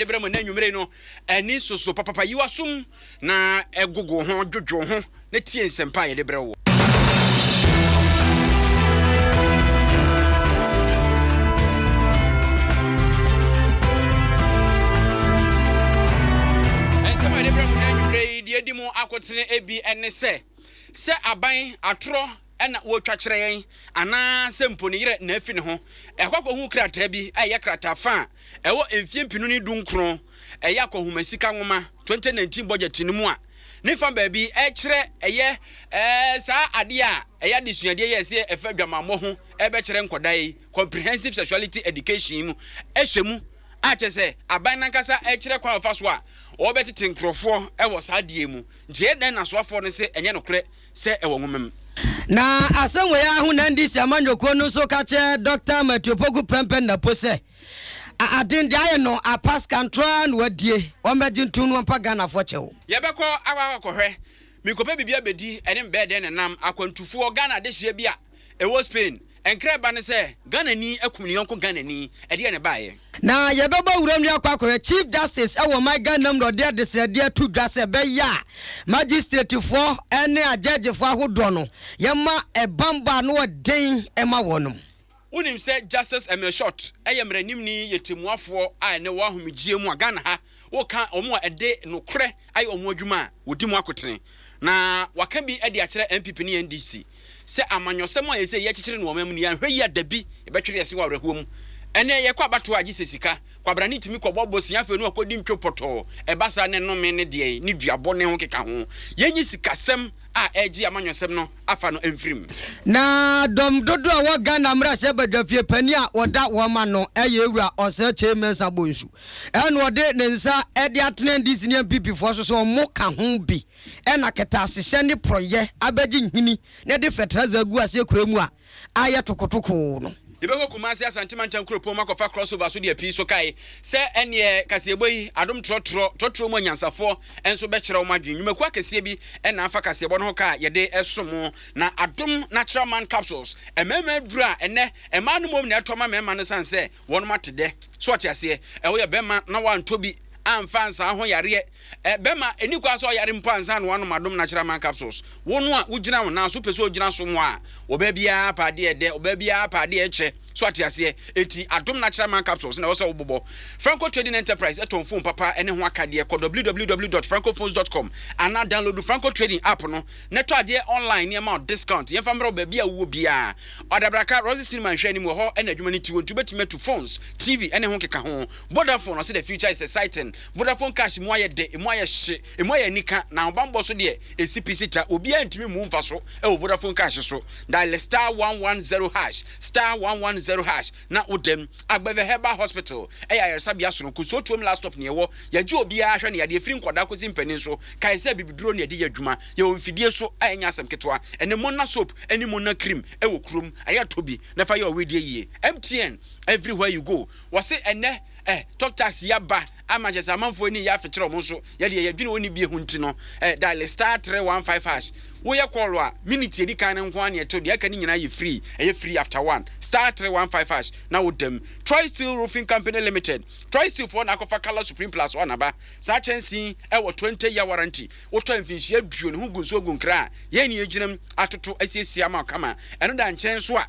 Debremo na nwumre no ani soso papa yiwasum na egogo ho dwodwo ho na tie nsempa ye debrewo ensema debremo na nwumre die dimu akotene ebi ene se aban atro ena wo twakere yen ana sempo ne yire na afi ne ho ekwakọ hu krata bi eye krata fa ewo emfie mpinu ni dunkron eye akohuma sika nwoma 2019 budget ni mu a ne fa ba bi kire eye sa ade a eye disuade ye se efa dwamammo ho ebe kire nkodai comprehensive sexuality education mu ehwemu a chese aban nankasa kire kwa ofaso a obetete nkrofo ewo sa die mu nje den na soafo ne se enye nokre se ewo nwomem na asanwe ya hu na ndi siamandoko no so ka che Dr. Matthew Poku Prempen na pose adin dia no a pass control wadie o medintu no pa Ghana fo chewo ye beko akwakohwe mikopa bibia bedi ene mbede ne nam akwantufo Ghana de hye bia ewo Spain enkre ba ne se Ghana ni akumni yonko Ghana ni ede ne baaye na ye beba wuram ni akwakohwe Chief Justice ewo my Ghana no de desede tu dwase be ya magistrate fo ene a judge fo ahodo no ye ma ebamba no den ema wonum unim se Justice Emil Short eyemranim ni yetemuafo a ne wo ahomgie mu Ghana ha wo ka omo a ede nokre ay omo adwuma wodi mu akotene na waka bi ede akere MPP ni NDC se amanyosem a yese ye kikire no omam ni ahwe ya dabi e betwere yese wa awrahuom ene ye kwa bato agi sesika kwa brani timi kwa bobo sia fe no akodi ntwopoto e basa ne no me ne de ni duabo ne ho keka ho yenyi sikasem a eji amanyosem no afa no emfrim na dom dodo a wo Ghana mra se badafie pani a oda wo ma no eye ewura ose chairman abonsu eno ode ne nsa ede atene ndisi ne MPP fo so mo ka ho bi ena keta asehye ne proye abaji nhini ne de fetraza gu ase kuremu a aye tokotoko no Ibego kumasi asantima nchankuro po makofa crossover so de api so kai se ene kaseboi adom trotro mo nyansafo enso be kire o madwen nwumaku akese bi ena afa kasebo no ka ye de esomo na adom natural man capsules emema dura ene ema no mom na etoma mema no sanse won matede so atiase wo ye bema na wantobi amfansa ho yare bema enikwa so yare mpansa no wano madom natural man capsules wonu a wugina wo na so pese ogina so mo a obabia pade ede obabia pade eche so atiase eti adom natural man capsules na wo se wobobo Franco Trading Enterprise eton phone papa ene ho akade ko www.francophones.com ana download Franco Trading app no neto ade online ne ma discount ye famro babia wo bia odabraka Rose Cinema hwe ni mo ho ena adwuma ni tiwo ntubetime to phones TV ene ho keka ho Vodafone no say the future is exciting Vodafone cash mo aye de mo aye hye mo aye nika na obambo so de ECPC ta obi antimi mu mfa so e Vodafone cash so dial *110# *110# na odem agbeve Herbal Hospital ayarsabe so no kuso tuom last stop ne wo yaje obi a hwe ne yade firi nkoda kosi mpanin so kai se bibiduro ne yade adwuma ye wonfidie so anya asem ketwa ene monna soap ene monna cream e wo krum ayatobi na fa ye owedie yie MTN everywhere you go wase ene talk taxi yaba amajesa manfo ni ya fetro mo so yade yadwene woni bie hunti no dial *315# wo ye call a minute edi kan nko an eto de aka ni nyina ye free after one *315# na wo dem Troy Steel Roofing Company Limited Troy Steel for na kofa color Supreme Plus one aba sa chensi e wo 20-year warranty wo to amfinhie aduo ne hu gunso gunkra ye ni eginam atoto asiesia ma kama eno da nchen so a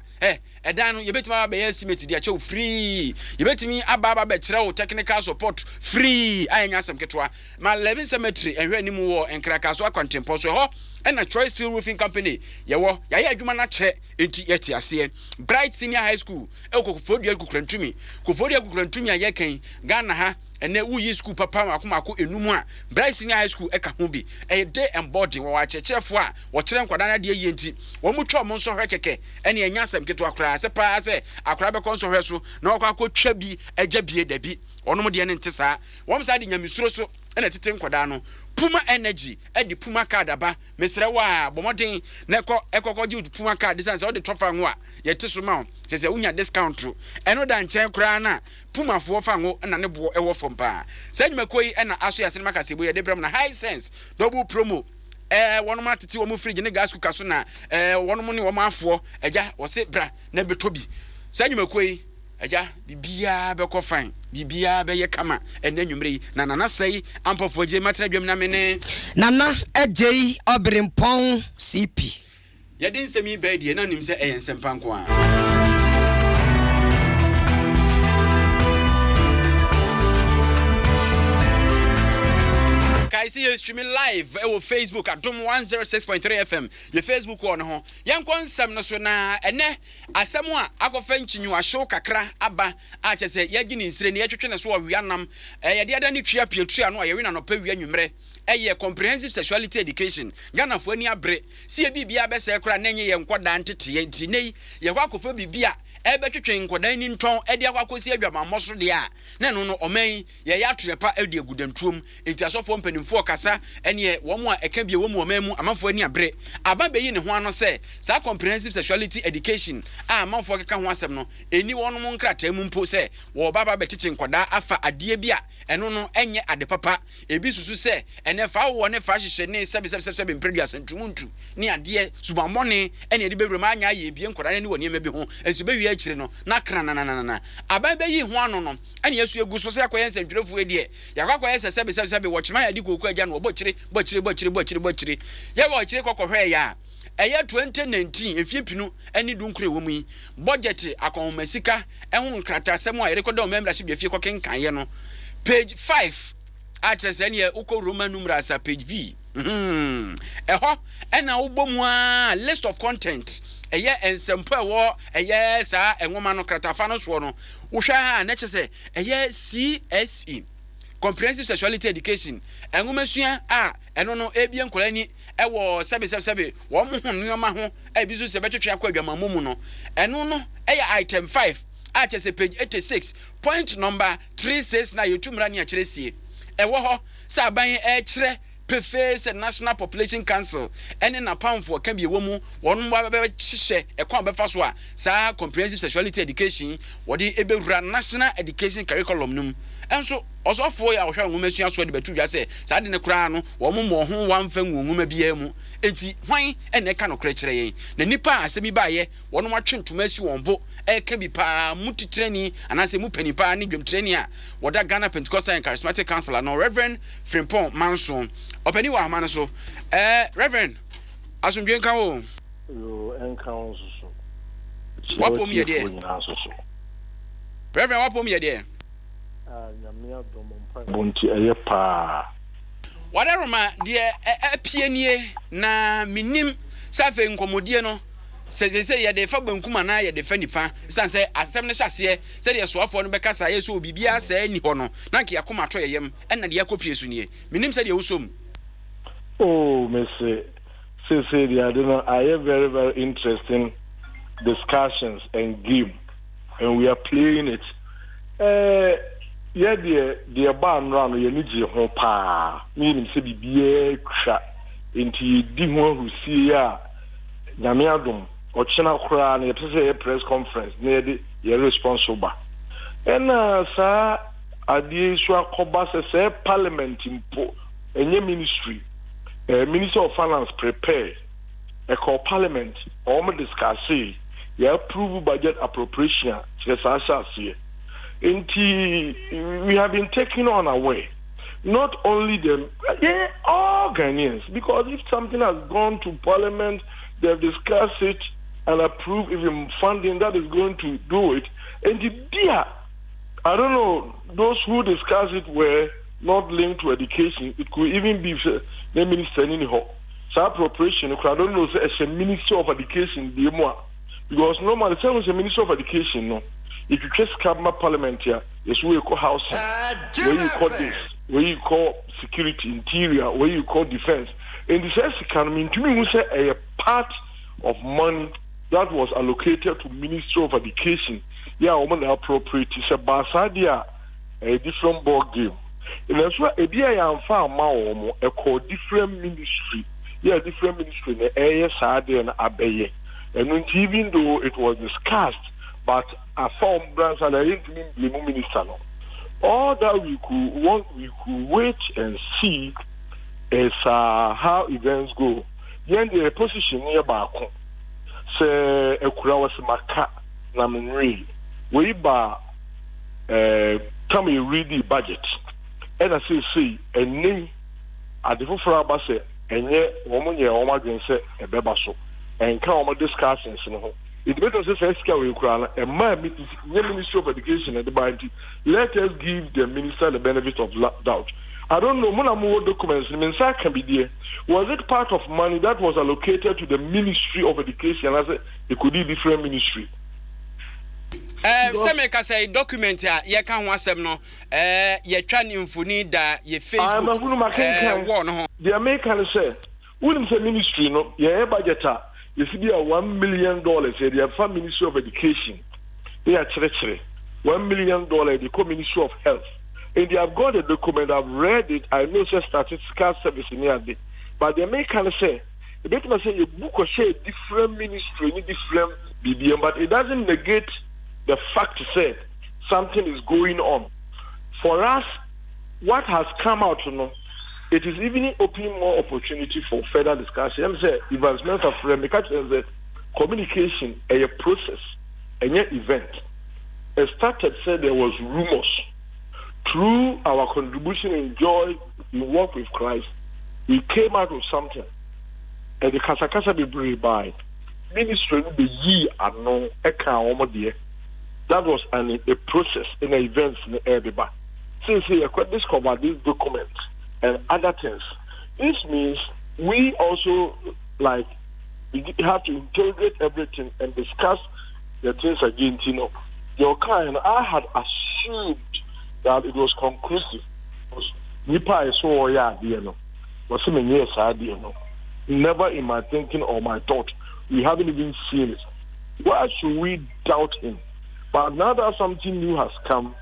edan no yebetimi aba be estimate de ache free yebetimi aba be kire wo technical support free ayanya asem ketwa ma 11 cemetery ehwe anim wo enkraka so akwantempo so ho ena Troy Steel Roofing Company yewo yaye adwuma na che enti yeti ase Bright Senior High School ekokofodua kukrantumi aye kan Ghana ha ene wuyi school papa makomako enumu a Bright Senior High School eka ho bi day and body wo achechefo a wo kire nkwada na de yenti wo mutwa mo nso hwe keke ene enya asem keto akora se pa se akora be konso hwe so na wo akotwa bi agya bie dabi ono mo de ne ntesa wo msa de nyamisuro so ene tete nkwada no Puma Energy edi Puma card aba mesre wa bomoden na ekokogye Puma card sense wo de tofa ho a ye teso ma se unya discount eno da nchen kra na Puma fo fa ho na ne bo ewo fom pa sa nyumakoi ena aso yase maka sebo ye de bram na high sense double promo wono ma tete wo mu fridge ne gas cooker so na wono mu ne wo ma afo eja wo se bra na betobi sa nyumakoi Aja bibia be ko fine bibia be ye kama ene nwumre na nana sei ampofo je matra dwam na mene nana ejei obrimpon CP yedin semi be die na nim se eyensem panko a I see you streaming live on Facebook at Dom 106.3 FM. Your Facebook on ho. Yan kon sam no so na ene asem a akofa nchinyu ahwo kakra aba a chese yagi ni nsire ne yetwetwe ne so wianam ye de ada ni twia pietua no ye wina no pa wia nwumre eye comprehensive sexuality education Ghana fo ani abre si e bibia be se kra na nye ye nkoda ntete ye ntinei ye kwa kofa bibia ebe twetwe nkoda ni nton ede akwakosi adwamammo so de a na no no oman ye ya toyepa ade agudantuom enti asofo mpanimfo kasa ene wo mu a eka bie wo mu oman mu amanfo ani abre aba beyi ne ho ano se sa comprehensive sexuality education a amanfo keka ho asem no eni wono mu nkrata mu mpo se wo baba betete nkoda afa ade bia eno no enye ade papa ebi susu se ene fa wo ne fa hyehye ne sebe mpredua santumuntu ni ade subamone ene de bebrema anya ye bie nkoda ne woni emabi ho ensu akire no na kra na ababa yi ho ano no ane yesu egu so se akoye nsentwerefu edie yakwakoye se sebe wo chima ya di koku agya no bo chire ye wo chire kokohwe ya eye 2019 efipinu ani dunkure wo mu yi budget akonmasika ehun nkrata asem a yerekodo membership ye fie kokenkan ye no page 5 atrese ne uko roman numerals page V eho ena ubomu a list of content eye ensempo ewo eye sa enwoma no kratafa no so no wohwa ha na chese eye CSE comprehensive sexuality education enwoma sua a eno no ebie nkolani ewo sebe wo mo ho nyoma ho ebizu se betwetwe akwa adwamammo mu no eno no eye item 5 a chese page 86 point number 36 na yotumra ni acheresie ewo ho sa ban kire Preface National Population Council ene na pamfo ka bi ewo mu wonu ba be hihye ekwan be fa so a sa comprehensive sexuality education wodi ebewura national education curriculum num enso osofo ya ohwa nwumesua so de betu dwa se sa de ne kura no wo mo ho wamfa nwuma bia mu enti hwan ene ka no kure kire yen na nipa asemi ba ye wonu matwentuma si wonbo eka bi pa mutitreni anase mu panipa ne dwemtreni a woda Ghana Pentecostal and Charismatic Council no Reverend Frimpong Manson openi wa amana so Reverend asumdwe nka wo yo enka wo so wapom ye de Reverend wapom ye de nyamia domompa bonti eye pa wadaroma de apienie na minim safe nkomodie no se ye de fa bankuma na ye de fa nipa sanse asem ne hyase se de soafo no bekasa ye so bibia sa ni ho no na nke yakoma to yeyem enna de yakopie su nie minim se de wosom oh mese they are doing very very interesting discussions and game and we are playing it yeah the ban run you need je ho pa meaning se bibia twa enti di ho hu sie ya nyame adom ochina kura na ye press conference na ye responsible and sa adi so akoba se parliament impo enye ministry Minister of Finance prepare a call parliament or discuss it, approve budget appropriation we have been taken on our way. Not only them, all Ghanaians, because if something has gone to parliament, they have discussed it and approved even funding that is going to do it. And I don't know, those who discussed it were not linked to education. It could even be the minister in the so appropriation. I don't know as a minister of education, because normally the as a minister of education. No, if you just come to parliament here, it's where you call housing, where you call this, where you call security, interior, where you call defense. In the sense economy, to me, we say a part of money that was allocated to Ministry of Education. Yeah, woman appropriate is a basadia, a different ball game. And that's why a dear young farm a call different ministry. Yeah, different ministry in the area Sade and Abaye. And even though it was discussed, but a form branch and I didn't mean the minister. All that we could wait and see is how events go. Then the position near Baku say a crowd was maka naminri. we ba come you read the budget and I say and name at the for about say and yet woman ye o ma dwen say e beba so and can o discussions no it better say first can we crown a man meet the Ministry of Education and the body let us give the minister the benefit of doubt. I don't know more documents can be there. Was it part of money that was allocated to the Ministry of Education as it could be different ministry? Semeka say document ya ye kan ho asem no ye twa ne mfoni da ye Facebook wo no the American say wouldn't say ministry no ye budget you see $1 million the farm Ministry of Education they are $1 million the Ministry of Health and they have got a document. I've read it. I know it's a statistical service in here, but the American say the better say a book or say different ministry, different BBM, but it doesn't negate the fact to say something is going on. For us, what has come out, it is even opening more opportunity for further discussion. I'm saying advancement of communication, a process, and yet event. It started said there was rumors. Through our contribution in joy, in work with Christ, we came out with something. And the Kasakasa be brave by ministry the ye and no eka. That was a process in the events in the area. Since we discover these documents and other things, this means we also have to integrate everything and discuss the things again. Your kind, I had assumed that it was conclusive. Nipa I saw was never in my thinking or my thought. We haven't even seen it. Why should we doubt him? But now that something new has come,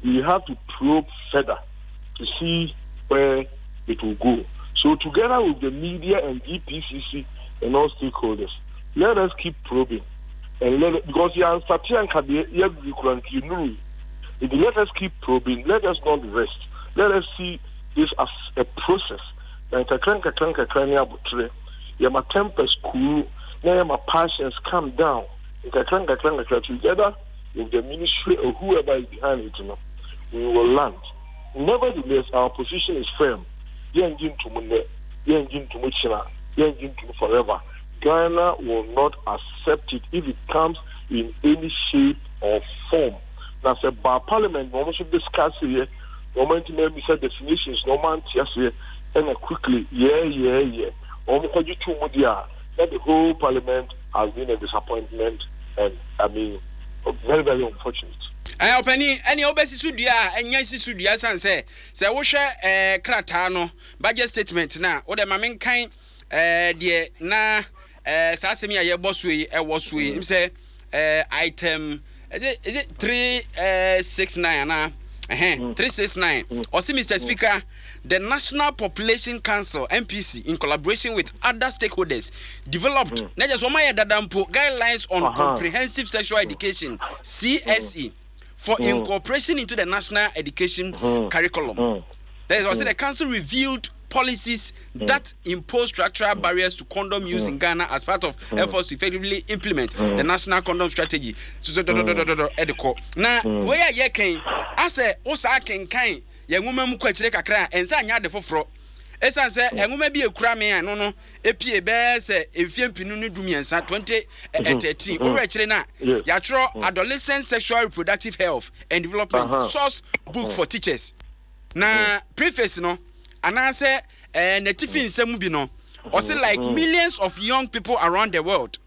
we have to probe further to see where it will go. So together with the media and EPCC and all stakeholders, let us keep probing. And because let us keep probing. Let us not rest. Let us see this as a process. My tempers cool. Now my passions calm down. Together with the ministry or whoever is behind it, we will land. Nevertheless, our position is firm. Forever. Ghana will not accept it if it comes in any shape or form. Now, say, by Parliament, we should discuss here. We want to maybe say definitions. No man here, and quickly, yeah. That the whole Parliament has been a disappointment, and I mean, very, very unfortunate. Openi any obesi sudua enyansi sudua san say wo hwe krata budget statement na wo de mamen kan de na sasemi aye boso yi e wo so yi say item is it 369 na 369 or see Mr. Speaker, the National Population Council NPC in collaboration with other stakeholders developed guidelines on comprehensive sexual education CSE for incorporation into the national education curriculum. There is also the council revealed policies that impose structural barriers to condom use in Ghana as part of efforts to effectively implement the national condom strategy. Now, where ye can I say osa ken kan ye nwoma mu kwachire kakra ensa anya de foforo esan se enwoma bi ekura me an no epie be se efie mpinu no dumiensa 2013 owachire na ya tro adolescent sexual reproductive health and development source book for teachers. Na preface no anase netifi nsem bi no also like millions of young people around the world.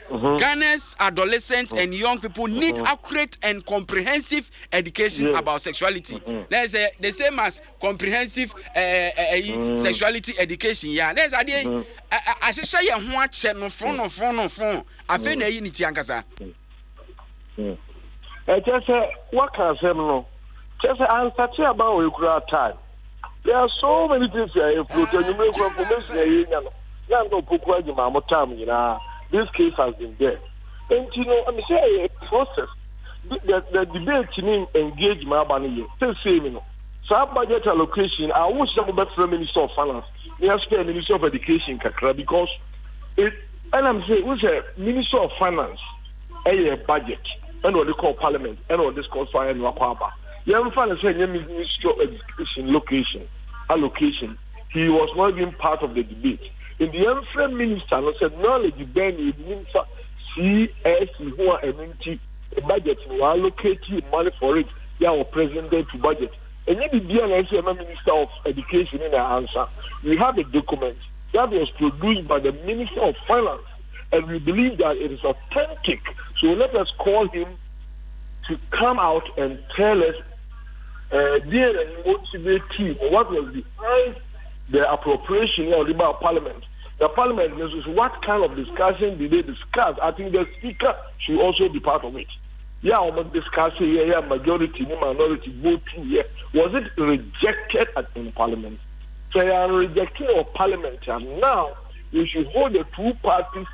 Ghana's adolescents and young people need accurate and comprehensive education about sexuality. There's the same as comprehensive sexuality education. Yeah, there's a day I should say you watch no phone. I think you need to answer. Just what can I say no? Just answer about your time. There are so many things here. If you make information, this case has been there. And I'm saying a process. The debate in engagement so budget allocation, I wish some better Minister of Finance, the Minister of Education, because it, and I'm saying, who's a Minister of Finance, a budget, and what they call parliament, and what discuss fire and Wakwaba. Young father said, Ministry of Education allocation. He was not even part of the debate. In the Emperor Minister said, knowledge Ben Minister CS who are MNT budget who allocating money for it. Yeah, or president to budget. And yet the DNS Minister of Education in our answer. We have a document that was produced by the Minister of Finance, and we believe that it is authentic. So let us call him to come out and tell us dear and motivate team what was behind the appropriation of the Parliament. The Parliament is what kind of discussion did they discuss? I think the Speaker should also be part of it. Yeah, I'm discussing yeah, majority, minority vote too. Yeah, was it rejected in Parliament? So they are rejecting of Parliament, and now we should hold the two parties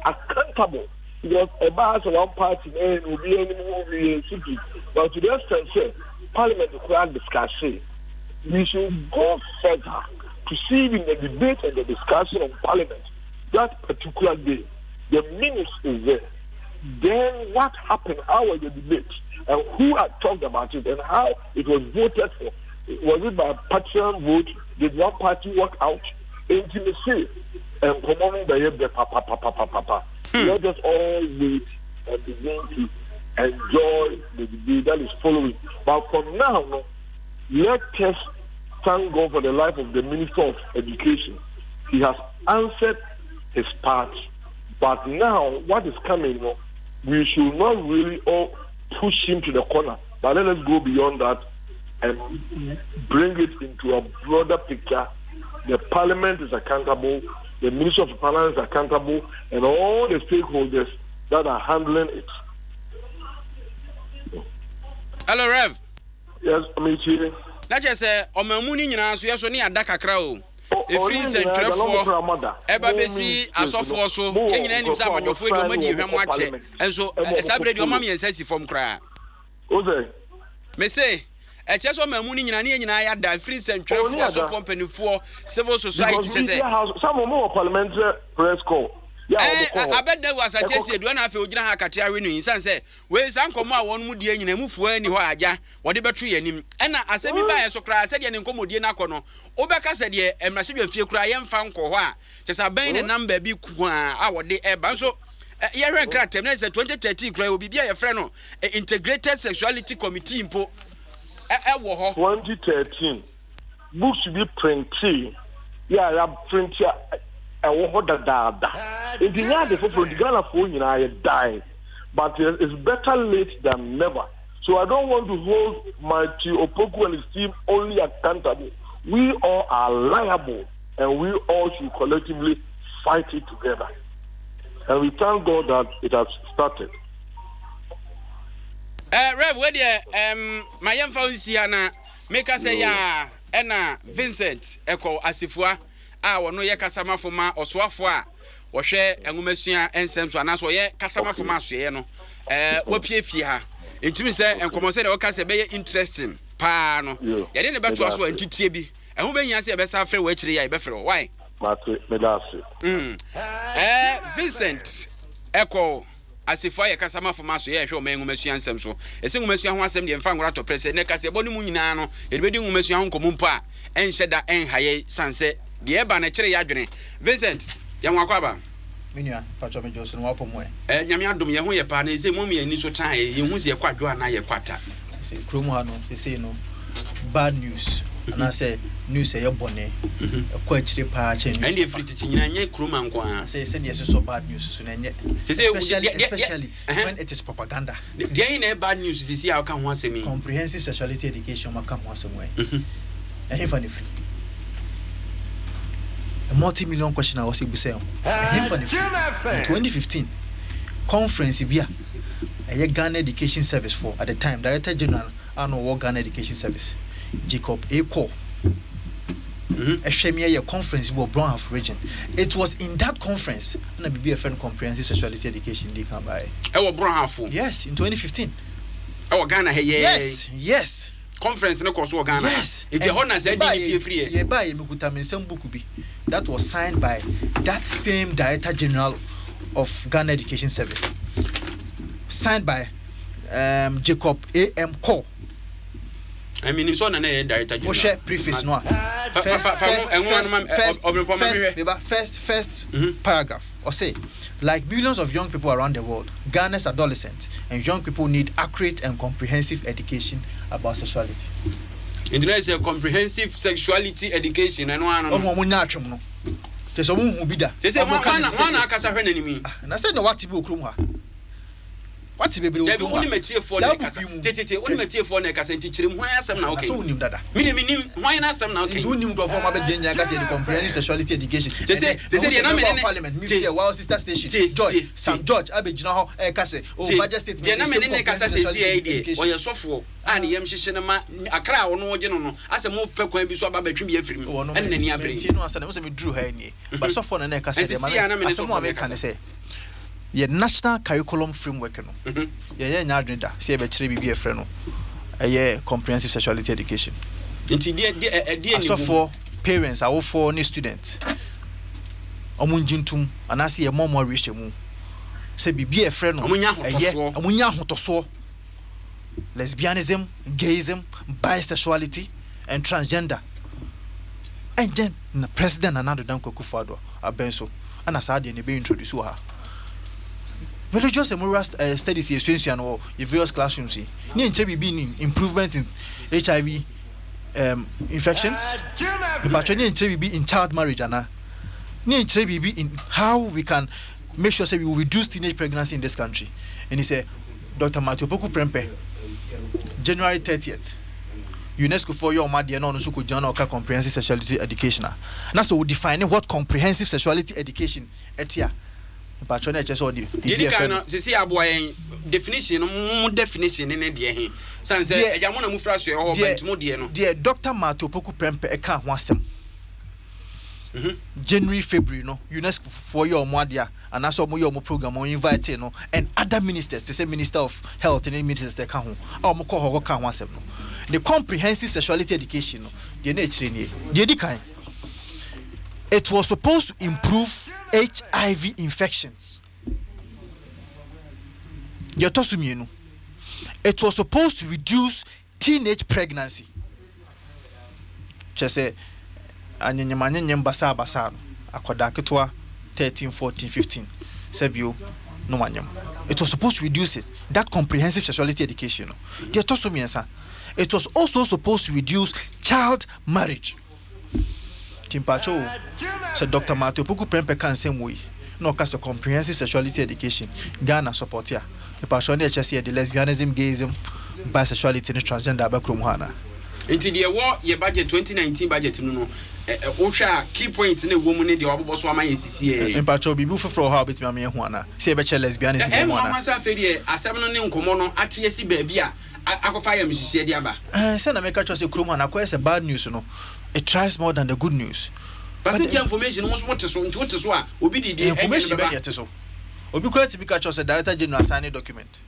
accountable. Because about one party will be any movie city, but to the extent say Parliament requires discussion. We should go further to see in the debate and the discussion of Parliament that particular day. The minutes is there. Then what happened? How was the debate? And who had talked about it? And how it was voted for? Was it by partisan vote? Did one party walk out? Intimacy and commanding the papa. Let us all wait and begin to enjoy the debate that is following. But for now, let us thank God for the life of the Minister of Education. He has answered his part. But now, what is coming, we should not really all push him to the corner, but let us go beyond that and bring it into a broader picture. The Parliament is accountable, the Minister of Finance is accountable, and all the stakeholders that are handling it. Hello, Rev. Yes, I'm here. Not just say, Omamuni, so so near Dakakra. If Prince and Trefo, Ebabesi, as of also, Kenyan names up on your foot, your money, you watch it. And so, celebrate your mommy and says from cry. Okay. May say, a chess of Mamuni and I had that Prince and Trefo as of company for civil society. Some more parliamentary press call. I bet there was a test when I feel Jana Katari in Sanse. Where's Uncle Ma one would and move for anywhere, whatever tree and him. And I said, me by so cry, said, and Comodiana Cono. Obaka said, ye, and Massive Few cry and found Koha. Just a bane and number be our day air banso. Year cracked him, 2030 cry will be a friend, integrated sexuality committee in Po. 2013. Books should be printed. Yeah, I have printed. It's the Ghana phone, I die, but it's better late than never. So I don't want to hold my Opoku and his team only accountable. We all are liable, and we all should collectively fight it together. And we thank God that it has started. Rev, where my young Fauciana make us say, Anna Vincent Echo Asifua. No ye kasama foma osoafo a wo hwe enwumasua ensem so anaso ye kasama foma soye no wapie fie ha entumi se enkomo se de wo kase be interesting pa no ye de ne beto aso antitie bi ehun behia se be sa afre wo akire ya e be fere why Vincent Echo Asifo ye kasama foma so ye hwe o ma enwumasua ensem so ese enwumasua ho asem de mfa ngora to prese ne kase bonu mu nyina no ye de bedi enwumasua ho nkomo mpa enhyeda enhaye sanse the eba na kire ya dwene Vincent ya nwakwaba menua facho me Johnson wa pomo nyame adom ye ho ye pa na ese mom ye ni so tran ye hu se ye kwadwo ana ye kwata se krom ha no se no bad news and I say news ye bone kwa kire pa cha news and e free titi nyina nye krom anko a say yes so bad news so na nye especially when it is propaganda there in bad news sisi a ka ho asemi comprehensive sexuality education maka ho asemi eh funny free a multi-million question I was able to say. In 2015, conference Ibia, a Ghana Education Service for at the time Director General Arnold Ghana Education Service, Jacob Eko. A Shemia conference for Brown region. It was in that conference and I be a friend comprehensive sexuality education they come by. Brown. Yes, in 2015. Ghana yes. Conference no course Ghana. Yes. It's a honor said free. Yeah, by Bukubi. That was signed by that same Director General of Ghana Education Service. Signed by Jacob A.M. Cole. I mean, it's on an director. Share preface no. First paragraph. Or say, like millions of young people around the world, Ghana's adolescents and young people need accurate and comprehensive education about sexuality. Indonesia comprehensive sexuality education and one. There's a woman who be there. They say one akasa hwe nanimi. Na say no what be okrum ha. What be be okrum ha. Only metie for na kasa. Tete only metie for na kasa ntichirim hwan asem na okay. So unim dada. Minim hwan na asem na okay. So unim do for ma be genya kasa the comprehensive sexuality education. They say the na me parliament me say wow sister station. George St George abegina ho kasa o budget statement. The na me ne kasa say see dey. Oye sofo. Ani yam hihye ne ma akra wo no oje no no asem mo pɛ kwan bi so aba batwi bi afiri mu ɛn nani abere ti no asem me duru ha ni but so for na kasa dey ma asem mo America ne say ye national curriculum framework no ye nya adwenda say e be kire bi afre no ye comprehensive sexuality education nti die so for parents awo for ni students omunjintum anase ye momo reach mu say bibi afre no omunya hotoso lesbianism, gayism, bisexuality, and transgender. And then the president Nana Addo Dankwa Akufo-Addo abenso and asadi ne be introduce her. Religious and moral studies experience or various classrooms. Ni nche bi ni improvement in HIV infections. But ni nche bi in child marriage ana. Ni nche bi in how we can make sure say we will reduce teenage pregnancy in this country. And he said Dr. Matthew Opoku Prempeh January 30th, UNESCO for your media no so could journal comprehensive sexuality education. Now so we defining what comprehensive sexuality education etia. But you just the see aboy definition in the he. Sans say e jamona mu fraso e ho bentimo de no. Dear Dr. Matthew Opoku Prempeh e kan ho asem. January, February, no UNESCO for your media and also your program or invite no and other ministers, they say Minister of Health and ministers they can the comprehensive sexuality education no the nature it was supposed to improve HIV infections. It was supposed to reduce teenage pregnancy. Just say anyanyamanye basa akoda ketwa 13 14 15 sebio no wanyam. It was supposed to reduce it, that comprehensive sexuality education. It was also supposed to reduce child marriage. Timpacho said Dr. Matthew Opoku Prempeh can same way no cast a comprehensive sexuality education Ghana support here the passion the lesbianism, gayism, bisexuality and transgender backroom hana. Into the war your budget 2019 budget no Osha key point in a woman in the Oboso Ama CCA. In Pacho Bibu for how bit me Juana. Say a lesbianism. And Masa Fede, a 7 on Comono at TSC Babia. I go fire Mrs. Diaba. Send a make a Kruman acquires a bad news, you know. It tries more than the good news. But the information was what is what will be the information. Or be correct to be catch us a director general signing document.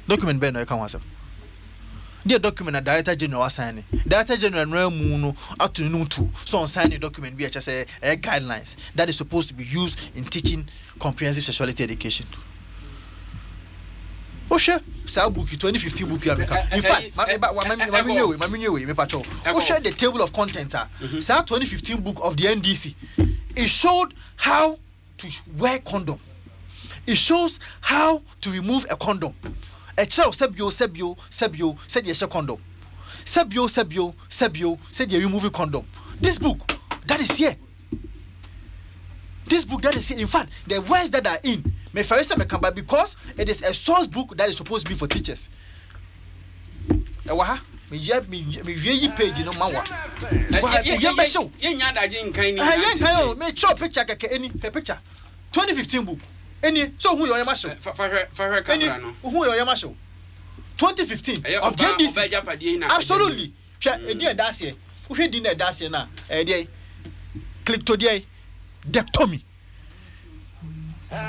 Document Ben I can answer. The document a director general signing. Director general no up to no two. So on signing document be just a guidelines that is supposed to be used in teaching comprehensive sexuality education. Oh sure, book 2015 book in fact, share the table of contents. 2015 book of the NDC. It showed how to wear condom. It shows how to remove a condom. A child sebio said yes condom. Sebio said you remove a condom. This book that is here. This book that is here. In fact, the words that are in may first time come back because it is a source book that is supposed to be for teachers. Ewaha me page no mawa. Me show picture any picture. 2015 book. Any so who your masho? For camera no. Who your masho? 2015 of JDC. Absolutely. That's here. Who did that's here now? Click to the dectomy.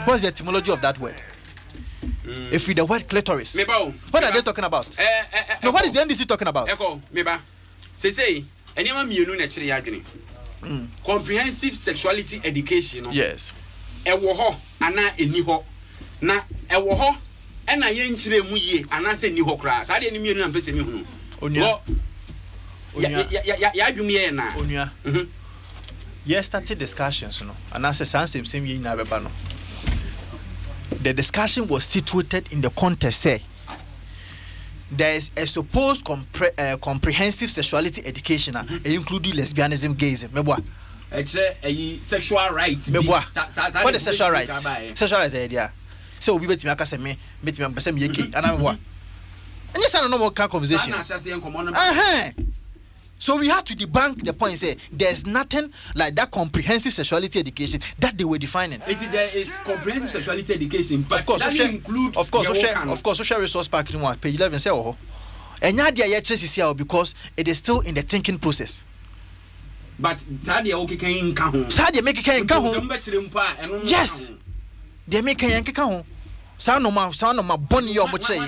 What's the etymology of that word? If we the word clitoris. What are they talking about? No, what is the NDC talking about? Say anyone mienu na chiri adwene. Comprehensive sexuality education. Yes. Ewo ho ana eni ho. Na ewo ho ɛna yɛnkyerɛ mu yie anase ni hɔ kra saa de ni mienu na mpese mi hunu onua ya adwum yɛ na onua yes started discussions no anase sansem yɛ nyina bɛba no the discussion was situated in the context say there is a supposed comprehensive sexuality education including lesbianism gayism meboa sexual rights meboa what is sexual rights idea so obi betimi aka se me betimi am pese me yeke ana meboa any say no more conversation so we had to debunk the point say there's nothing like that comprehensive sexuality education that they were defining. There is comprehensive sexuality education, but of course, include social resource park in page 11 say oh. And because it is still in the thinking process. But Sadia okay can count. Sadia make can count. Yes. They make can count. Sound no ma bonny your much say.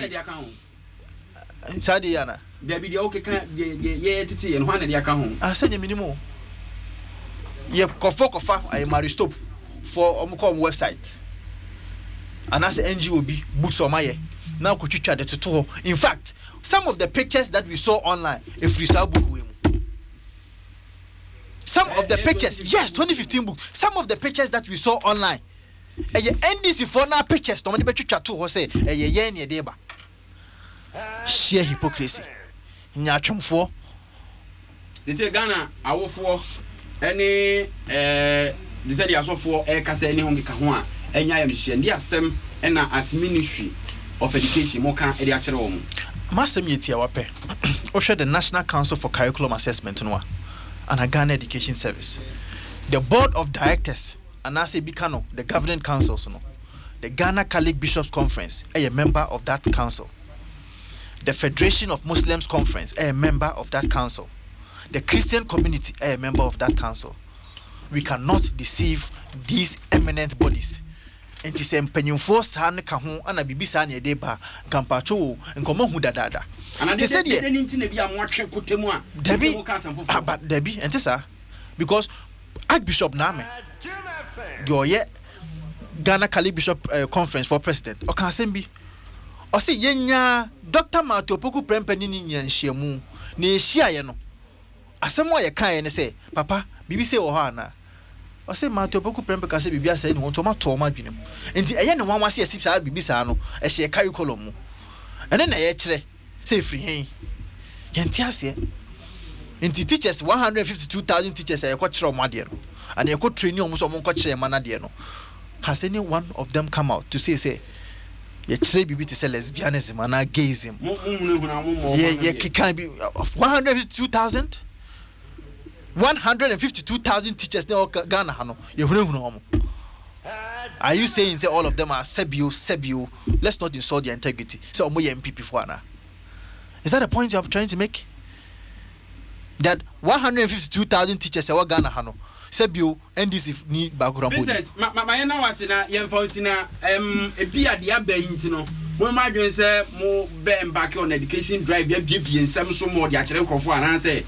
Sadiana. There be the okay can ye titi and one of the account. I said minimum. Ye kofa I marry stop for omcom website. And as NGO be books on my now could you try the tutor. In fact, some of the pictures that we saw online, if we saw book some of the pictures, yes, 2015 book. Some of the pictures that we saw online. NDC for now pictures, no money better chat to say a yen ye deba. Sheer hypocrisy. Nyachumfo. They say Ghana awo for any they say they aso for e kasa any hongi ka ho a enya ya mhye ndi asem na as ministry of education mo kan e dey akere wo mo masem yetia wape o hwe the National Council for Curriculum Assessment no and a Ghana Education Service, the board of directors and as Bikano, the governing councils no, the Ghana Catholic Bishops Conference a member of that council, the Federation of Muslims Conference a member of that council, the Christian community a member of that council. We cannot deceive these eminent bodies. And to say mpenyumfo saa ne ka ho ana bibi saa ne deba kampacho nkomo hu dadada. They said yeah, but Debbie and this because Archbishop Name your Ghana Catholic Bishop Conference for President o kan sembi o se yenya Dr. Matopoku Prempeni ni nyanhyiamu na ehia ye no asem o ye kan ye ne say papa bibi say o ho ana o se Matopoku Prempe ka say bibi asa ni won to ma to ma dwenem enti eye ne wanwase ye sipsa bibi sa no e hye curriculum mu ene na ye kire say free hen yentiase enti teachers 152,000 teachers e ko kire o ade no and e ko train o mo so mo ko kire ma na de no. Has any one of them come out to say ye kire bibi to say lesbianism and gayism ye can be 152,000 teachers ne Ghana hano ye hunu omo. Are you saying say all of them are sebio? Let's not insult their integrity. So omo ye MPP for na. Is that the point you are trying to make? That 152,000 teachers are Ghana hano sebio NDC ni background body. Vincent, my na was na yemfa na ebia de abayinti no. Mo ma dwen say mo be embark on education drive ya bibie nsem so mo de akere nkofo anan say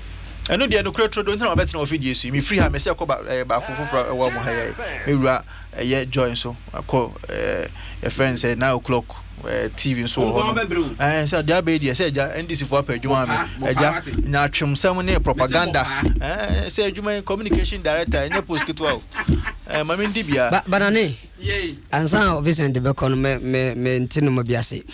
eno de no kretro do ntina bet na ofidie su mi free ha me say ko ba ko foforo e wo mo ha ye ewura ye join so ko your friend say 9 o'clock TV so ho say dia be dia say ja NDC for adwuma me ja na twemsam ne propaganda say adwuma communication director enya post kitwa mama ndi bia banane ansa Vincent Bekon me ntino mo biase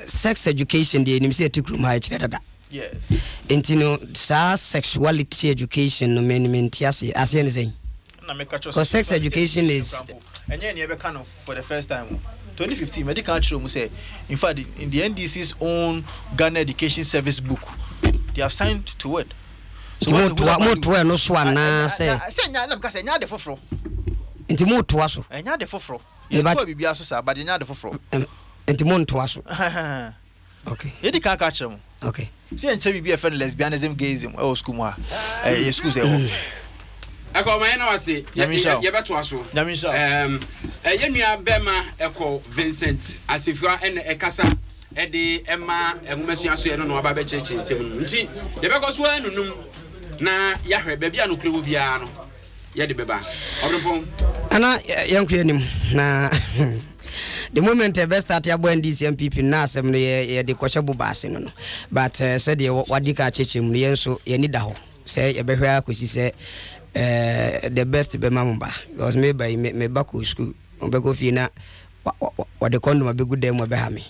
sex education de nim say tikrum ha kire dada. Yes. Intino sa sexuality education no mentiase ase ne say. Na make catch because sex education is and you never kind of for the first time 2015 medical actually say in fact in the NDC's own Ghana Education Service book they have signed to it. So mo to no so na say nya na because nya de foforo nti mo to aso nya de foforo ye ba bibia so sa but nya de foforo nti mo to aso okay ye di ka catch them okay see enche bibia fe lesbianism gayism e school mo e school say Eko ma na wase ye beto aso ye nua bema eko Vincent Asifua ene ekasa e de ema enwumasu aso ye no aba be cheche nsem nti ye beko so anunum na ya hwe ba bia no krewo bia no ye de beba obropon ana yanku yanim na the moment the best start ya boy ndc mpp na asem no ye de kwahye bubase no but said the wadika chechim no yen so ye ni da ho say ye behwe akosi say the best be mamba because me by me back to school on be go fi na what the condom be good dem be ha me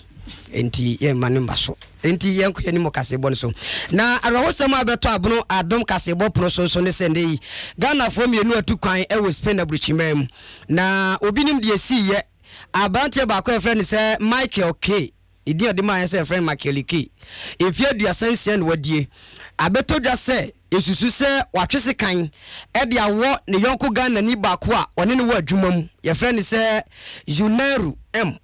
enti ye manimba so enti yen ko ye ni mo kasebo no so na arahosem abeto abono adom kasebo pro so ne sende yi Ghana fo mienu atu kwan e we Spain abruchimam na obinim de si ye abante ba ko friend say Michael K idi odi man say friend Michael K if you do asense and wadie abeto dwa say esusu se watwese kan e de awo ne yonko Ghana ni ba ko a one ne wa adwumam ye friend say Junaru M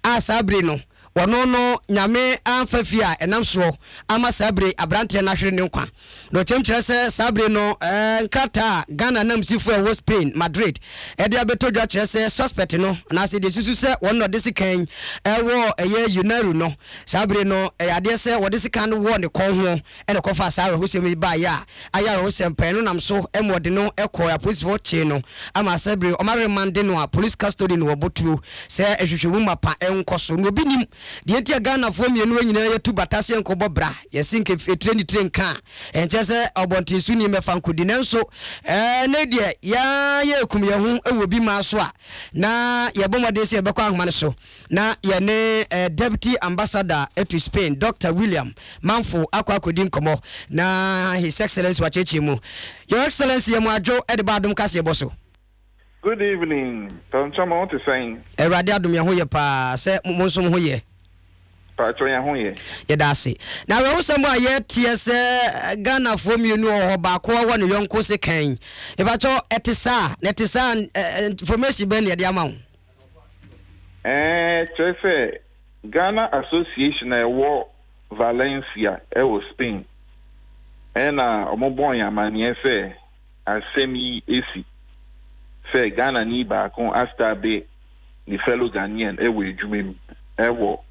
asabre no wono no nyame amfafia enam so ama sabre abrante na hwere ne nkwa no chemkyere se sabre no nkata Ghana nam sifo e Spain Madrid e de abeto dwa kyere se suspect no na se de susu se wono de sikan e wo eye Yunaru no sabre no e ade se wo de sikan wo ne kon ho e ne kofa sabre ho se mi ba ya aya ho se mpan no nam so e mod no e ko ya police for che no ama sabre o mare mande no a police custody no obotuo se ehwehwewu mapa enkoso no binim de entia Ghana fo mienu anyina yetu batase enkobo bra yesinke train ka enchese obonti suni mefa nkodi nanso ne de ya yekum ye hu ewobi ma so a na yebomode se ebekwa ahmane so na ye ne deputy ambassador to Spain Dr. William Manfo akodi nkomo na his excellency wachechi mu your excellency ye mu adwo edebadum kase boso. Good evening. Don't you want to say? Erade adum ye ho ye pa se monsom ho ye. Yedase na we wosam a ye tie se Ghana fo mienu ho ba ko wo ne yonko se kan e ba cho etisa information ben ye de amawo chefe Ghana Association e wo Valencia e wo Spain na omobon ya manie se asemi esi se Ghana ni ba kon astabe ni fellow Ghanaian e wo edwumem e wo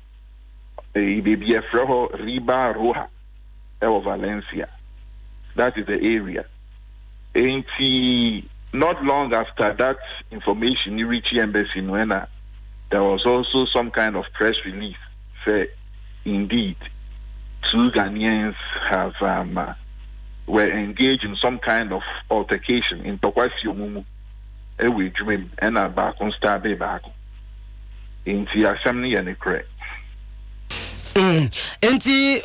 baby Efreho Riba Roja of Valencia. That is the area. And not long after that information reached the embassy in Nuena, there was also some kind of press release say indeed 2 Ghanaians have were engaged in some kind of altercation in Tokwasi Omumu ewe dream and a back on star be back in the assembly and correct. Enti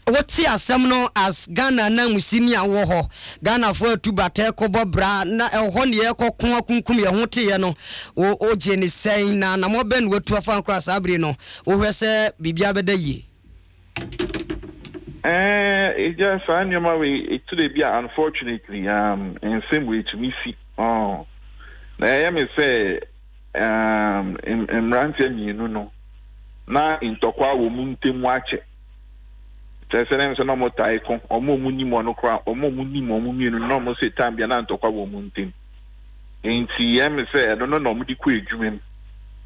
what's asem no as Ghana na musini awo ho Ghana fo atubata kobo bra na ho ne ekokon akunkum ye ho te ye no o je ne sen na mo ben watu afa nkra sabre no wo hwese bibia beda yi it just anyama we it today be unfortunately in same way to me see na me say in rantie mi no na intokwa wo muntem wache tseselem se no motai kon omo munimo no kra omo munimo omumienu no mo se tambia na intokwa wo muntem enti em se no mo di ku edwumem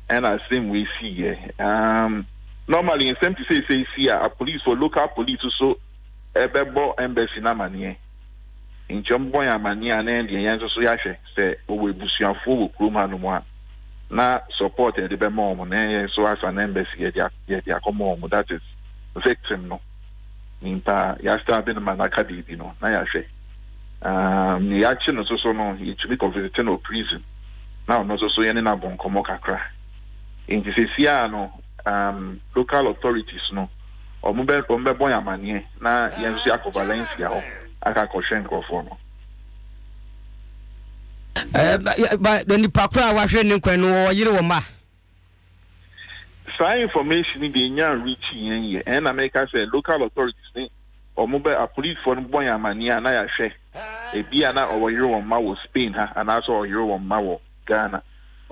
and I same we see here normally in same to say see a police for local police so ebebo embassy na manie in jombo ya manie na ndi yan so ya hwe se owo ebusuafo wo krom hanu mo na support the be mom na so as an embassy ya come that is victim no nimpa ya start been man akadi no na ya hwe ni achi no so no he to be visiting no prison now no so ye na bon komo kakra in this sia no local authorities no ombe bon ya manie na yensu ya ko Valencia ho aka ko hwen ko fo no but the pakra wa hwe ne kwan no wo yire wo ma sai information ni nya reach yen ye and America say local authorities ni ombe a police for bon ya mania na ya hwe e bia na o yire wo ma wo Spain ha and also o yire wo ma wo Ghana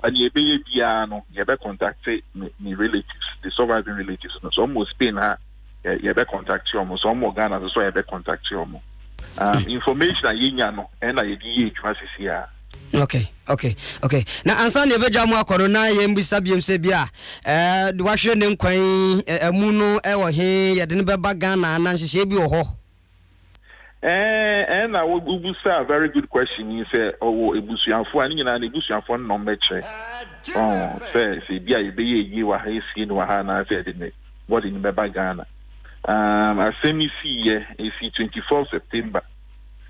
and ye be bia no ye be contact me relatives the surviving relatives no so mo Spain ha ye be contact you mo so mo Ghana so ye be contact you mo information a yenya no and ye di edwuma sisi ya. Okay. Na ansa ne beja mu akoro na ye mbisa biem se bia de wahwe ne nkwan amu no e wo he ye de ne beba Ghana na nhyehyɛ bi wo ho And I will say a very good question. You say, oh, ebusuafo ani nyina na ebusuafo no meche. Oh, say bia ye be ye wa ha esi no ha na say de what in Baba Ghana. Asemi si ye 24 September.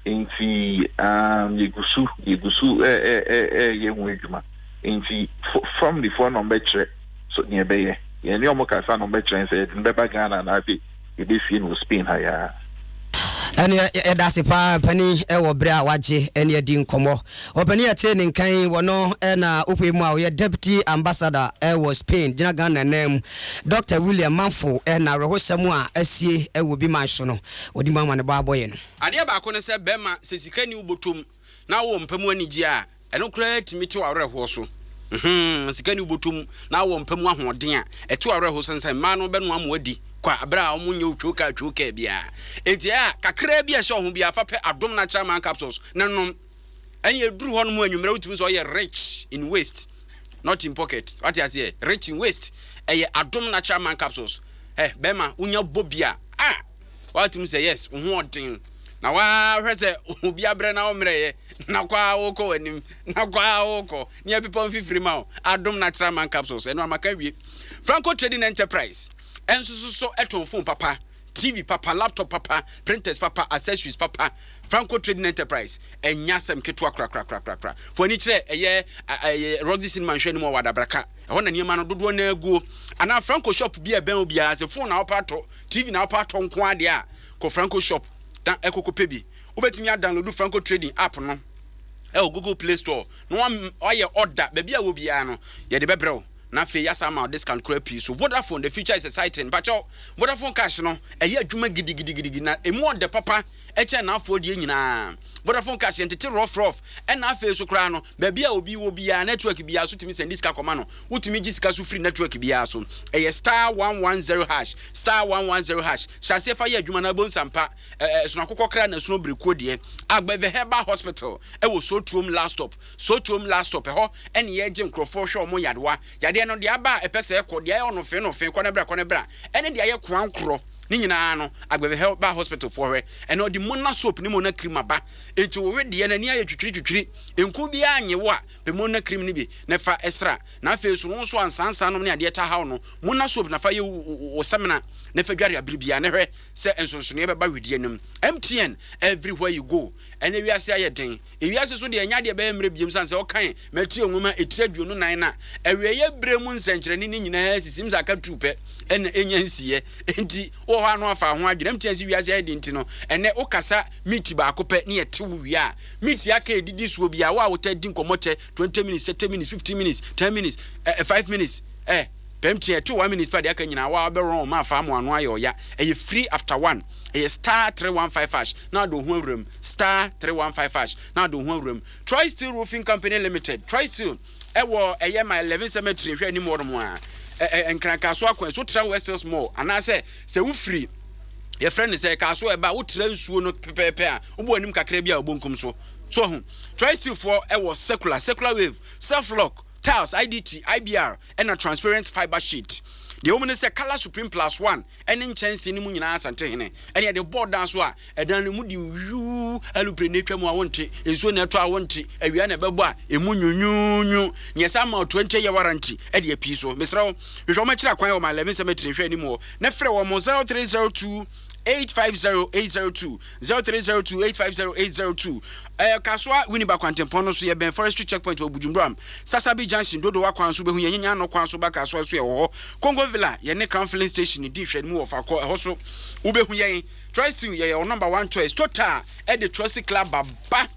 Inti yegusu ye hu adwuma. Inti from the phone number che so near be ye. Ye ni omo kasa number che say de Baba Ghana na say e be si no Spain ha ya. Ene edase pa pani ewo bre a waje ene adi nkomo opani ate ne nkan wono na opemu a ye deputy ambassador ewo Spain gina Ghana nam Dr. William Manfo na rehosam a asie ewo bi man so no odi mama ne ba boye no ade ba ko ne se bema se sika ni ubotom na wo mpamu anigi a eno kura timiti wa reho so sika ni ubotom na wo mpamu ahoden a eti wa reho sensan ma no beno amwadi kwa abra omunye utwoka bia etia kakra bia hye ho bia fa pe adom na chairman capsules nanom enye duru ho no mu anwumra utimi so ye rich in waste not in pocket what you say rich in waste adom na chairman capsules bema unya bobia what you say yes ho odin na wa hwese obi abre na omreye na kwa woko anim na kwa woko ne people fifiri ma adom na chairman capsules eno amaka wie Franco Trading Enterprise ensusu phone papa TV papa laptop papa printers papa accessories papa Franco Trading Enterprise enyasem ketwa kra for ni kire Roxy Cinema hwe ni mo wada braka ho na niema no dodo na aguo ana Franco shop bia ben obi a se phone na opato TV na opato nko ade a ko Franco shop dan ekokope bi obetimi a download Franco Trading app no Google Play Store no oye order ba bia wo bia no ye de bebreo na fe yasa ma discount crappy so Vodafone the future is exciting but Vodafone cash no eye adwuma gidi na emu on the papa eche na afo de nyina Vodafone cash entete rough and na fe so kra no ba bia obi wo bia network bia so timi send discount koma no utimi gisika so free network bia so eye *110# *110# shase fa ye adwuma na bon sampa so na kokokra na so no breko de agba the Herbal Hospital e wo so tuom last stop ho ene ye gye nkrofo hwe omo yadewa yade no de aba epese ekọ de aye onofe no fe kone bra ene de aye kwankro ni nyina no Agbebe Herbal Hospital for ene odi mona soap ni mona cream aba enti wo we de na ni aye twitwiri enku bi anyewo a be mona cream ni bi na fa esra na fa esu no so ansansan no ne de ta hawo no mona soap na fa ye wo semina na fa dware abiribia ne hwe se ensonso ne be ba wedie nim MTN everywhere you go ene wiase aye den wiase so de enya de be emre biem san se o kan matie nwoma etiraduonu nan na awieye bremu nsenkyere ni nyina sisim zaka trupe ene enya nsiye enti wo ho anu afa ho adwene MTN si wiase aye den ti no ene ukasa meet ba ko pe ne yete wo wi a meet ya ka edidi so bia wa wo ta din komote 20 minutes 30 minutes 15 minutes 10 minutes 5 minutes MTN 1 minute pa de aka nyina wa be ron ma fa mo anu ayo ya free after 1 *315# now do ho room *315# now do ho room Troy Steel Roofing Company Limited Troy Steel ewo my 11 cemetery hwe ni mo mo a enkranka so akwan so tra West Mall ana se wo free your friend say ka so e ba wo tra nsuo no pepepe a wo bo anim kakra bia obonkum so ho Troy Steel for ewo circular wave self lock tiles IDT IBR and a transparent fiber sheet. The woman say color supreme +1 and in chance in Munina Sante and the board dance wa and then mudi you alupre nature mo want it is so natural want it a wiana baba a munyu yes I'm 20 year warranty at the piece so Mr. We shall match la kwan my 11 cemetery anymore nefre wa 0302 850-802 0302-850-802 kaswa wini ba kwantempono so ye ben forestry checkpoint obujumbram Sasabi Junction dodo wa kwan so behu ye nyanya no kwan so ba kaswa so ye wo Congo Villa ye ne Crown Filling Station di hwed mu of akọ ho so ubehu ye Choice ye your number 1 choice total at the Trusty Club baba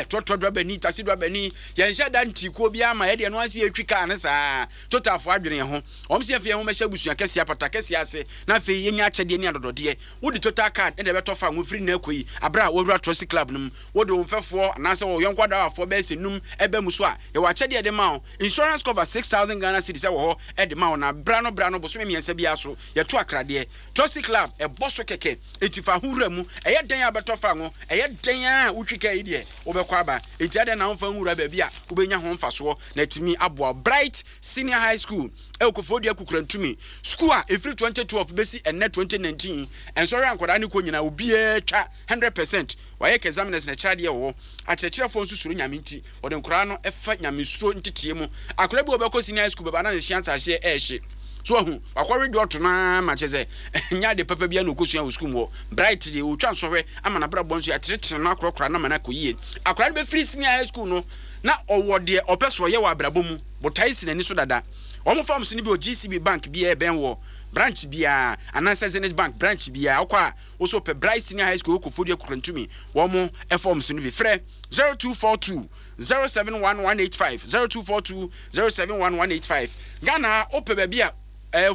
toto drabani tasi drabani ye nhyɛ da ntiko bia ma ye de no ase atwika ne saa total fo adwene ho omse afie ho mehya busua kese apata kese ase na fe ye nya akyede ne adodode wo di total card e de beto fa ho free na akoyi abra wo wura Trusty Club num wo do mfefo na se wo yonkwa da afo be se num ebe mu so a ye wa akyede de ma insurance cover 6000 Ghana cedis e wo ho e de ma na bra no boso me miensa bia so ye to akrade Trusty Club e boso keke etifa hura mu e ye den abeto fa ho e ye den a wutwika yi de obekwa ba enti ade na wonfa nwura ba bia wobenya ho mfaso na timi aboa Bright Senior High School Ekofodi Akukurantumi school a every 2012 besi and net 2019 and sorry ankoda ne ko nyina obi twa 100% waye examiners na chade ye wo akyekere fo nsusuru nyaminti wode nkora no efa nyamesuro ntetie mu akora bi obekọ Senior High School beba na ne hyianta hye ehye so hu akwari dot na ma cheze nya de papa bia no kosua wo school wo Bright de wo twa nsohwe ama na brabo nso ya teretere na akorokora na mana koyie akora be free Senior High School no na owo de opeso ye wa brabo mu botai sinani so dada omo farms ni bi o GCB bank bi e ben wo branch bia anansa Zenith bank branch bia akwa oso pe Bright Senior High School Ekofodi Akukurantumi wo mo forms ni bi frɛ 0242 071185 0242 071185 Ghana ope ba bia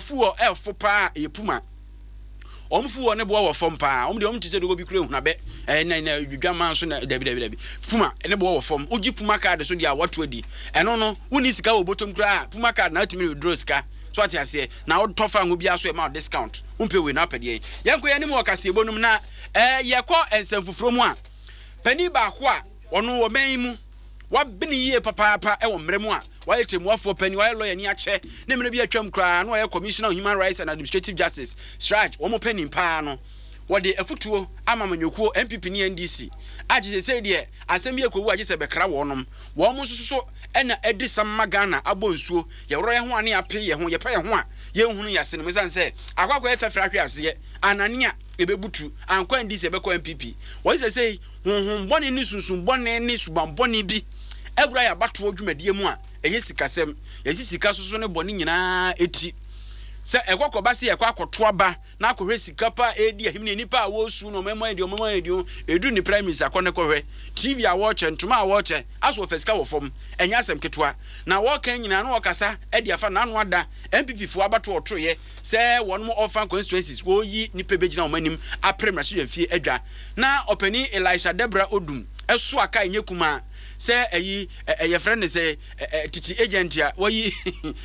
fuo elfo pa yepuma omfuo ne bo wo fom pa omde omtise de go bi kure hu na be na dwama so na dabi puma ne bo wo fom ogi puma card so dia wato adi eno no woni sika wo bottom kura puma card na atimi withdraw sika so ati ase na wo tofa ngo bia so e ma discount umpe we na pede yenko ye ne mo kase bonum na yekọ ensamfufuro mu a pani ba ko a ono wo man mu wabini ye papa e wo mre mu a waye temuafo pani waye lawyer ni ache ne mre bi atwam kra na waye commissioner of human rights and administrative justice strike wo mo pani pa no wode afutuo ama manyokuo MPP ni NDC agye se de asem ye kowu agye se bekra wonom wo mo soso ena edi samma Ghana abonsuo ye woro ye ho ane ape ye ho ye pa ye ho a ye hunu ya se ne mezan se akwakwa ye tafra hwe ase anania ebebutu ankwa NDC ebekọ MPP wo se honhom bone ni sunsun bone ni suban bone bi egura ya bato dwumadie mu a eye sikasem ye sika soso ne bone nyina eti se ekokoba se ekwakoto aba na akohwe sika pa edi ahimne nipa a wo su no memo edi edu ni prime minister akone kohwe TV a watch ntuma a watch aso fesika wo fom enya asem ketwa na wo kan nyina na okasa edi afa na anu ada MPP fo abato otroye se won mo offer constituencies wo yi nipa begina omanim aprem rashid fie adwa na opani Elisha Debra Odum eso aka enye kuma se eyi ye friend se titi agent ya wayi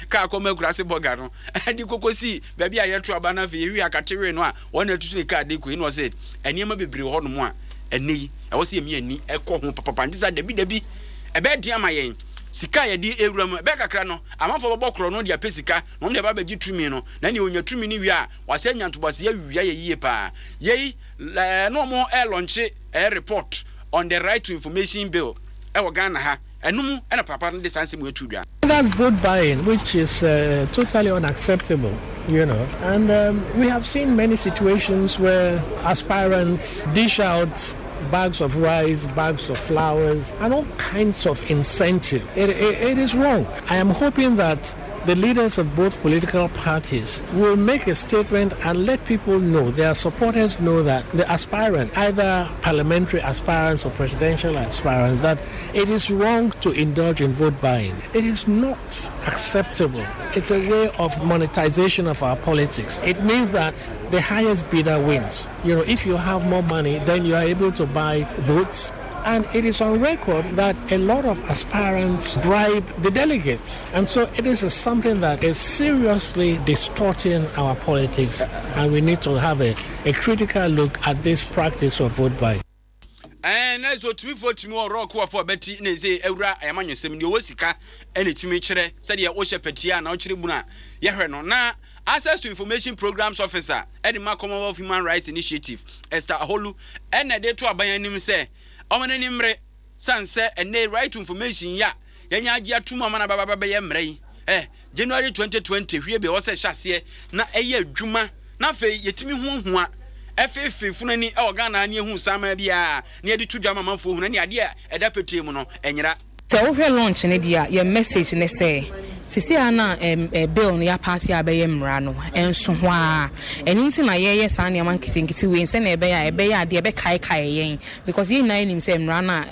ka akoma kurase boga no di kokosi baabi a yeto aba na fe wi akatewe no a wona tutu ne ka de ko no se eniema bebre ho no mo a eni e wo se emi ani ekọ ho papa ndisa dabi ebe dia ma yen sika ye di ewuram ebe kakra no amafo bobokro no dia pesika no de ba bagi tumi no na ne onya tumi ni wi a wase nyantobase ya wi ya yie pa yei no mo launch a report on the right to information bill Ghana ha enum ena papa no de sanse mu atudwa. That's vote buying, which is totally unacceptable, you know. And we have seen many situations where aspirants dish out bags of rice, bags of flowers, and all kinds of incentive. It is wrong. I am hoping that the leaders of both political parties will make a statement and let people know, their supporters know, that the aspirant, either parliamentary aspirants or presidential aspirants, that it is wrong to indulge in vote buying. It is not acceptable. It's a way of monetization of our politics. It means that the highest bidder wins. You know, if you have more money, then you are able to buy votes. And it is on record that a lot of aspirants bribe the delegates. And so it is something that is seriously distorting our politics. And we need to have a critical look at this practice of vote buying. And as what me for Timo Rock for Betty Neze, Eura, Emmanuel Semi, Wosika, and it's me chere, said ya Osha Petia, now Tribuna, Yahreno, na. Access to Information Programs Officer, Eddie Commonwealth Human Rights Initiative, Esther Aholu, and a day to Abayanim say, Omanimre, Sanse, and they right to information ya, Yanya Tumamana Baba Yemre, January 2020, we be also chassis, na a year Juma, na fe yetimi hua, FF Funani, Organa, near whom Sama Bia, near the two Jama for any idea, a deputy mono, and yet. So we launch an idea, your message, and they say. Sisi ana bill no ya pass ya be yemra no enso ho a eninti na ye san ne man kitikiti we nse na ebe ya de be kai yen because ye na nim say emra na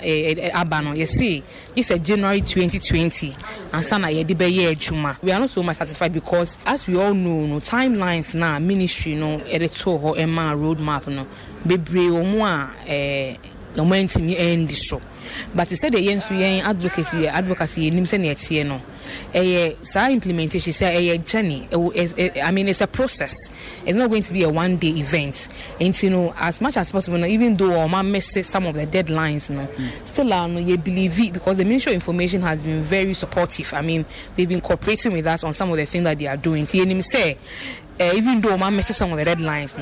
aba no ye see this is January 2020 and sana ye de be ye adwuma. We are not so much satisfied because as we all know no timelines na ministry no e de to ho ema roadmap no bebre omo a omanti mi end so. But he said the yen advocacy nim say na tie no implementation say a journey. I mean, it's a process. It's not going to be a one-day event. And as much as possible, even though I miss some of the deadlines, still you believe it because the Ministry of Information has been very supportive. I mean, they've been cooperating with us on some of the things that they are doing. Even though I miss some of the deadlines,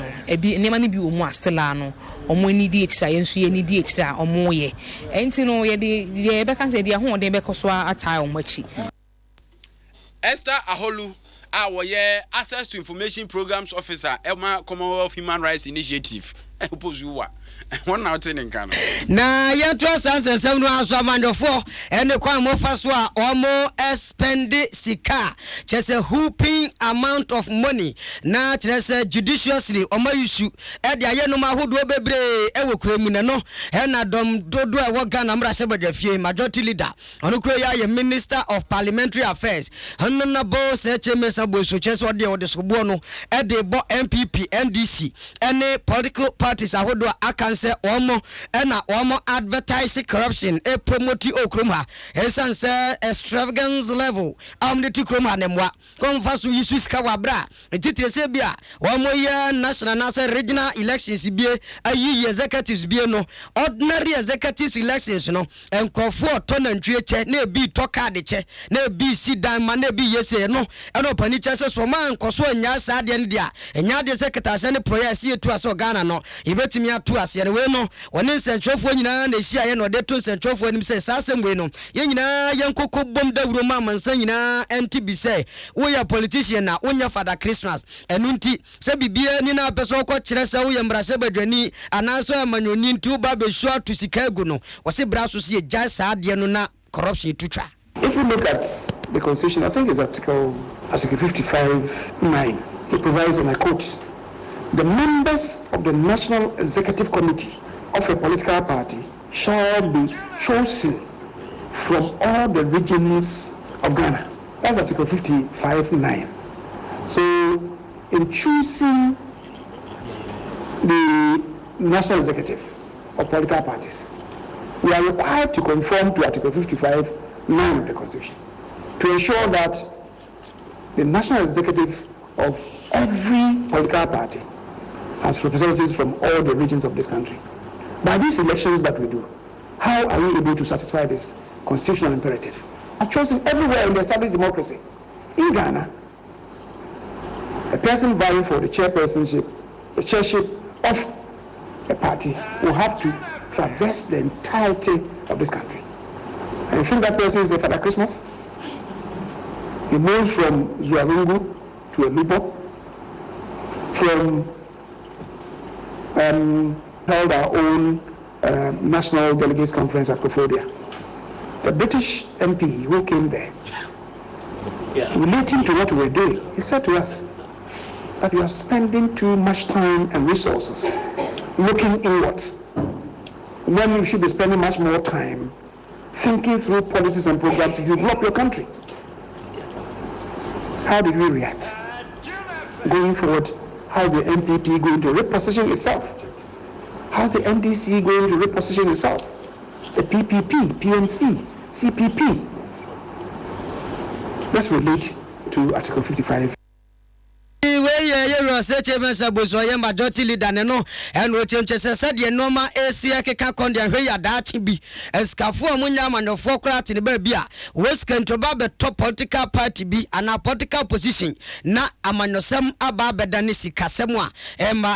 never be more still or more need extra, and she need extra or more. And the Becca said, "Dear home, they because a time much." Esther Aholu, our access to information programs officer, Elma Commonwealth Human Rights Initiative. Oppose you what? One out in Ghana. Na yɛtwa sanse sɛm no aso amandofo ɛne kwan mo fa so a ɔmo spend sika kyerɛ whooping amount of money na kyerɛ judiciously ɔmo issue ɛde ayɛ no ma hodo bebre ɛwɔ kuremu ne no ɛna dom dodo ɛwɔ Ghana mra hyɛ badafie majority leader ɔno kuro yɛ Minister of Parliamentary Affairs Honorable Seche Mesabo so kyerɛ ɔde sobo no ɛde bɔ MPP NDC ɛne political parties ahodo aka say omo ena omo advertise corruption e promote okromha esan say extravagance level the tikromha nemwa konfaso yisu ska wabra etitire se bia omo ye national nasa regional elections bie ayi executives bie no ordinary executives elections no enkofo tonantwie che na bi to card che na bi sidan ma na bi yese no eno pani che se so man koso anya sa de ne dia enya de secretary ne project ye tu aso Ghana no ibetimi atu ase ne we no woni nsentwofo nyina na hia ye no de to nsentwofo nim se sasem we no ye nyina ye nkoko bom dawuro ma mansa nyina NTB say wo ya politician na wonya Father Christmas enu nti se bibie ni na peso ko kire se wo ye mbrase badwani anaso amanyoni ntu ba be sure to sika egu no wo se braso se ye jai sa de no na corruption tutwa. If you look at the Constitution, I think it's Article 55(9). It provides, and I quote, "The members of the National Executive Committee of a political party shall be chosen from all the regions of Ghana." That's Article 55(9). So, in choosing the National Executive of political parties, we are required to conform to Article 55(9) of the Constitution to ensure that the National Executive of every political party has representatives from all the regions of this country. By these elections that we do, how are we able to satisfy this constitutional imperative? Are chosen everywhere in the established democracy. In Ghana, a person vying for the chairship of a party will have to traverse the entirety of this country. And you think that person is a Father Christmas? He moves from Zuarungu to Elibo, from held our own National Delegates Conference at Kofodia. The British MP who came there, relating to what we were doing, he said to us that we are spending too much time and resources looking inwards when you should be spending much more time thinking through policies and programs to develop your country. How did we react? Going forward, how is the MPP going to reposition itself? How is the NDC going to reposition itself? The PPP, PNC, CPP. Let's relate to Article 55. Seche Mesabo so ye majority leader ne no eno chemche se de normal asia keka konde hwe ya daachi bi eskafo amunya manofo krat ne ba bia weskanto ba be top political party bi ana political position na amannosem aba beda ne sikasem a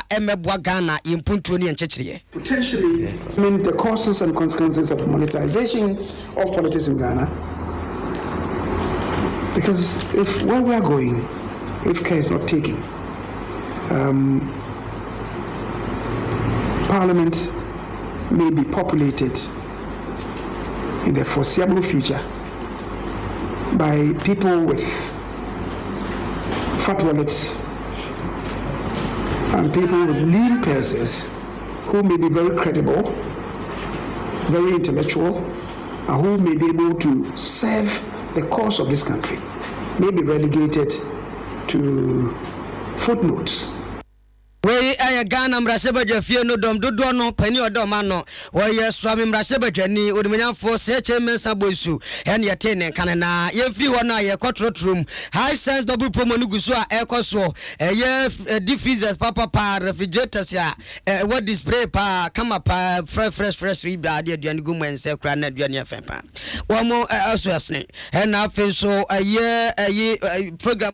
emeboa Ghana impuntuo ne enchechire. Potentially mean the causes and consequences of monetization of politics in Ghana, because if where we are going, if care is not taken, Parliament may be populated in the foreseeable future by people with fat wallets and people with lean purses who may be very credible, very intellectual, and who may be able to serve the cause of this country, may be relegated to footnotes. we aya Ghana mrasebadwa fie no dom dodo no pani odoma no we swami mrasebadwani odimanyafo seche mensa boisu ene yete ne kan na yemfiri ho na ye kotrotrum high sense double promo no guso a ekoso ye deep freezers papa refrigerators ya what display pa kama pa fresh we ba de aduane gumu ense kra na aduane afempa wo mo aso asne ena afi so ye program